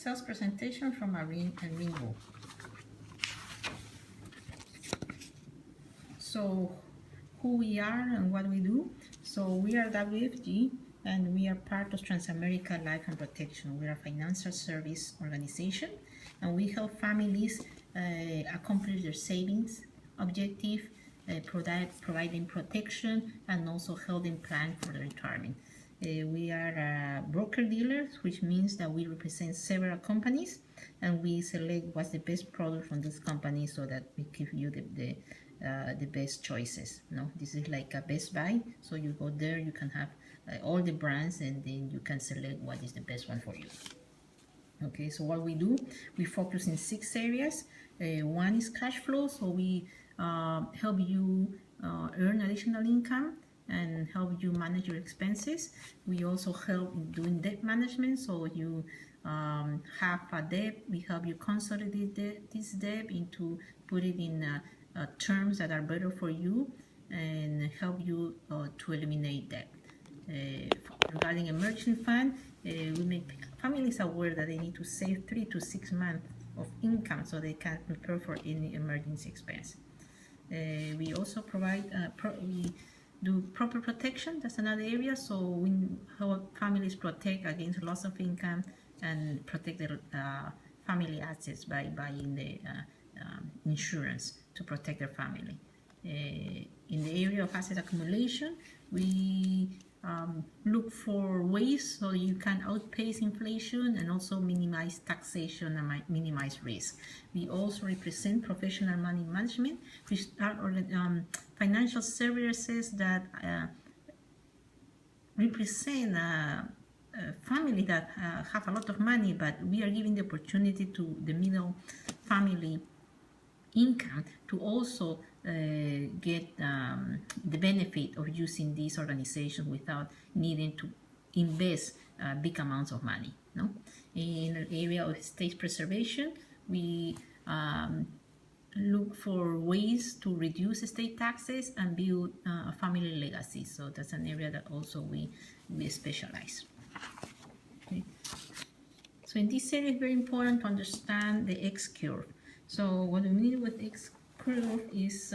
Sales presentation from Irene and Ringo. So, who we are and what we do. So we are WFG and we are part of Transamerica Life and Protection. We are a financial service organization and we help families accomplish their savings objective, providing protection and also help them plan for their retirement. We are broker dealers, which means that we represent several companies and we select what's the best product from this company so that we give you the best choices. No, this is like a Best Buy, so you go there, you can have all the brands and then you can select what is the best one for you. Okay, so what we do, we focus in 6 areas. One is cash flow, so we help you earn additional income and help you manage your expenses. We also help in doing debt management, so you have a debt, we help you consolidate this debt into put it in terms that are better for you and help you to eliminate debt. Regarding emergency fund, we make families aware that they need to save 3 to 6 months of income so they can prepare for any emergency expense. We also provide we do proper protection. That's another area. So we help families protect against loss of income and protect their family assets by buying the insurance to protect their family. In the area of asset accumulation, we look for ways so you can outpace inflation and also minimize taxation and minimize risk. We also represent professional money management, which are financial services that represent a family that have a lot of money, but we are giving the opportunity to the middle family income to also get the benefit of using these organizations without needing to invest big amounts of money. No? In the area of estate preservation, we look for ways to reduce estate taxes and build a family legacy. So that's an area that also we specialize. Okay. So in this area, it's very important to understand the X curve. So what we mean with X curve is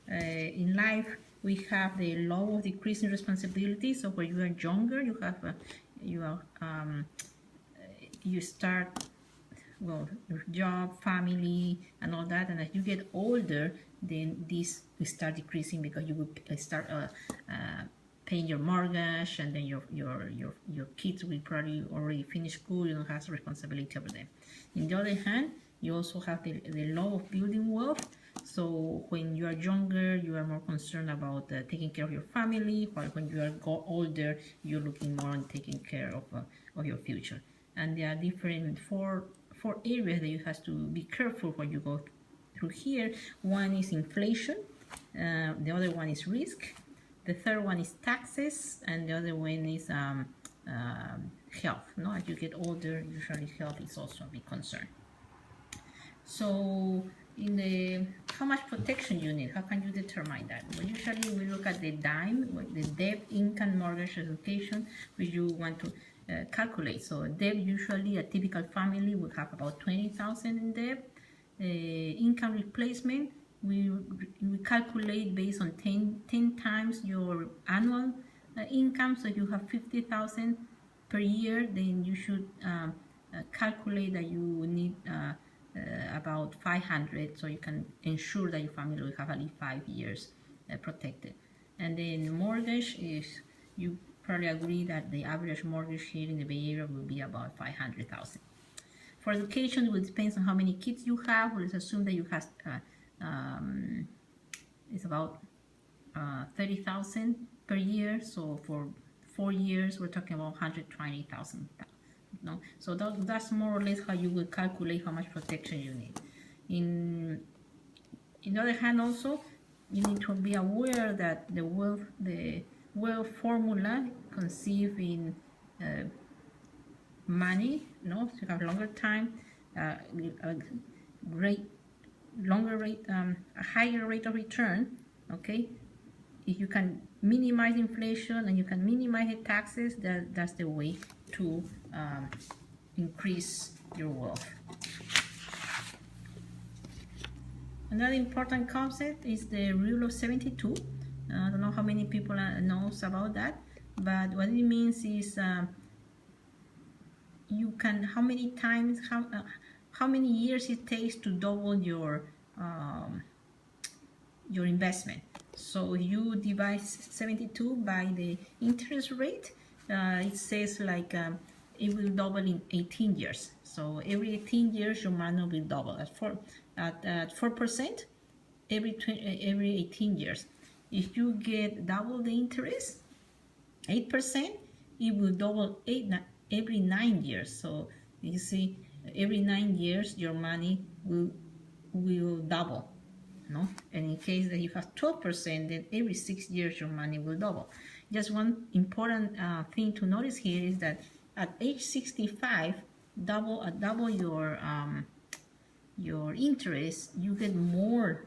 in life we have the law of decreasing responsibility. So when you are younger, you have you start your job, family, and all that, and as you get older, then this will start decreasing because you will start paying your mortgage, and then your kids will probably already finish school. You don't have responsibility over them. On the other hand, you also have the law of building wealth. So when you are younger, you are more concerned about taking care of your family, while when you are older, you're looking more on taking care of your future. And there are different four areas that you have to be careful when you go through here. One is inflation, the other one is risk, the third one is taxes, and the other one is health. No, as you get older, usually health is also a big concern. So in the how much protection you need, how can you determine that? Well, usually we look at the DIME, the debt, income, mortgage, education, which you want to calculate. So debt, usually a typical family would have about 20,000 in debt. Income replacement, we calculate based on 10 times your annual income. So if you have 50,000 per year, then you should calculate that you need about 500, so you can ensure that your family will have at least 5 years protected. And then mortgage is, you probably agree that the average mortgage here in the Bay Area will be about 500,000. For education, it will depend on how many kids you have. Let's assume that you have it's about 30,000 per year. So for 4 years, we're talking about 120,000. No, so that's more or less how you will calculate how much protection you need. In the other hand, also you need to be aware that the wealth formula conceived in money, no, so you have longer time, a higher rate of return. Okay, if you can minimize inflation and you can minimize the taxes, that's the way to increase your wealth. Another important concept is the rule of 72. I don't know how many people knows about that, but what it means is you can how many years it takes to double your investment. So you divide 72 by the interest rate. It says like it will double in 18 years. So every 18 years your money will double at 4% every 18 years. If you get double the interest, 8%, it will double every 9 years. So you see, every 9 years your money will double. No? And in case that you have 12%, then every 6 years your money will double. Just one important thing to notice here is that at age 65, double your interest, you get more.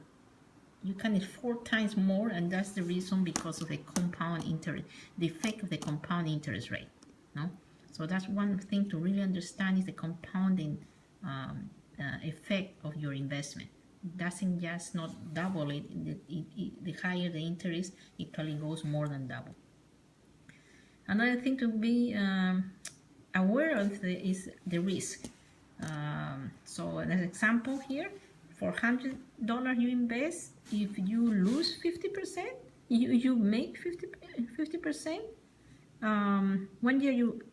You can get 4 times more, and that's the reason because of the compound interest, the effect of the compound interest rate. No, so that's one thing to really understand is the compounding effect of your investment. It doesn't just not double it. The higher the interest, it probably goes more than double. Another thing to be aware of is the risk. So as an example here, for $100 you invest, if you lose 50%, you make 50%. 1 year you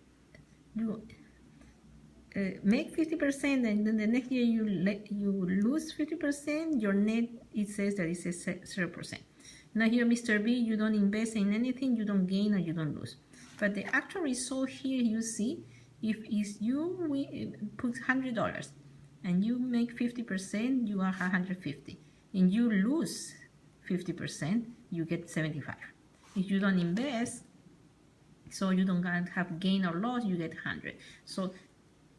make 50%, and then the next year you lose 50%. Your net, it says that it's 0%. Now here, Mr. B, you don't invest in anything, you don't gain or you don't lose. But the actual result here, you see, if you put $100 and you make 50%, you are 150. And you lose 50%, you get 75. If you don't invest, so you don't have gain or loss, you get 100. So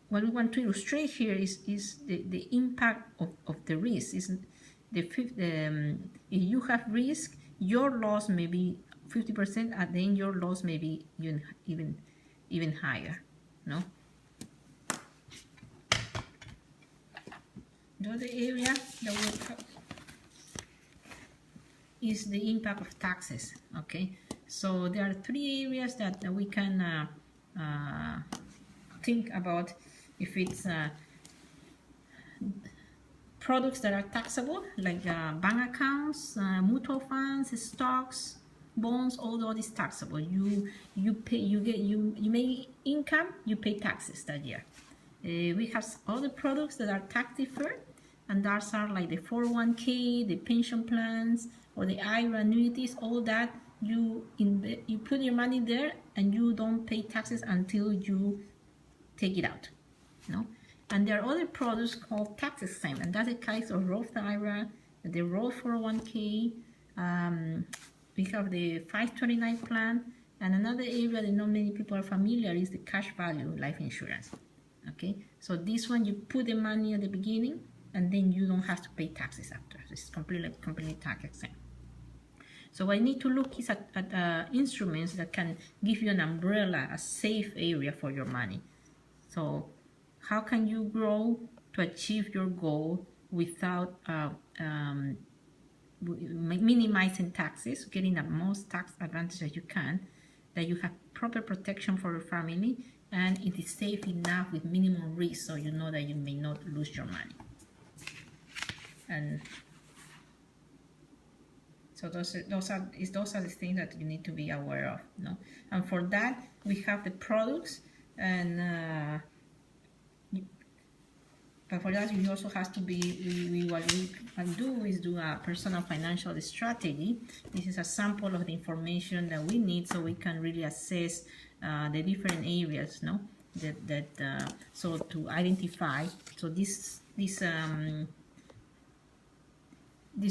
what we want to illustrate here is the impact of the risk. Is if you have risk, your loss may be 50%, and then your loss may be even higher. No. The other area that we have is the impact of taxes. Okay, so there are 3 areas that we can think about. If it's products that are taxable, like bank accounts, mutual funds, stocks, bonds, all is taxable. You make income, you pay taxes that year. We have other products that are tax deferred, and those are like the 401k, the pension plans, or the IRA annuities. All that you put your money there, and you don't pay taxes until you take it out. No, and there are other products called tax exempt, and that's the case of Roth IRA, the Roth 401k. We have the 529 plan, and another area that not many people are familiar is the cash value life insurance. Okay, so this one you put the money at the beginning, and then you don't have to pay taxes after. It's completely tax exempt. So I need to look is at instruments that can give you an umbrella, a safe area for your money. So how can you grow to achieve your goal without minimizing taxes, getting the most tax advantage that you can, that you have proper protection for your family, and it is safe enough with minimum risk, so you know that you may not lose your money. And so those are the things that you need to be aware of. No, and for that we have the products, and but for that you also have to be what we can do is do a personal financial strategy. This is a sample of the information that we need, so we can really assess the different areas. No, so to identify. So this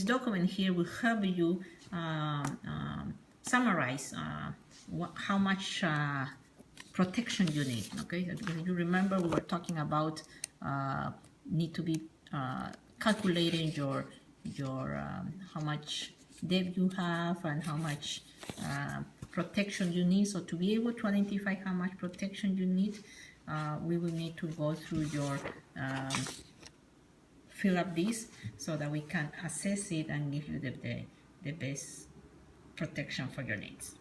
document here will help you summarize how much protection you need. Okay, because you remember we were talking about need to be calculating your how much debt you have and how much protection you need. So to be able to identify how much protection you need, we will need to go through your fill up this so that we can assess it and give you the best protection for your needs.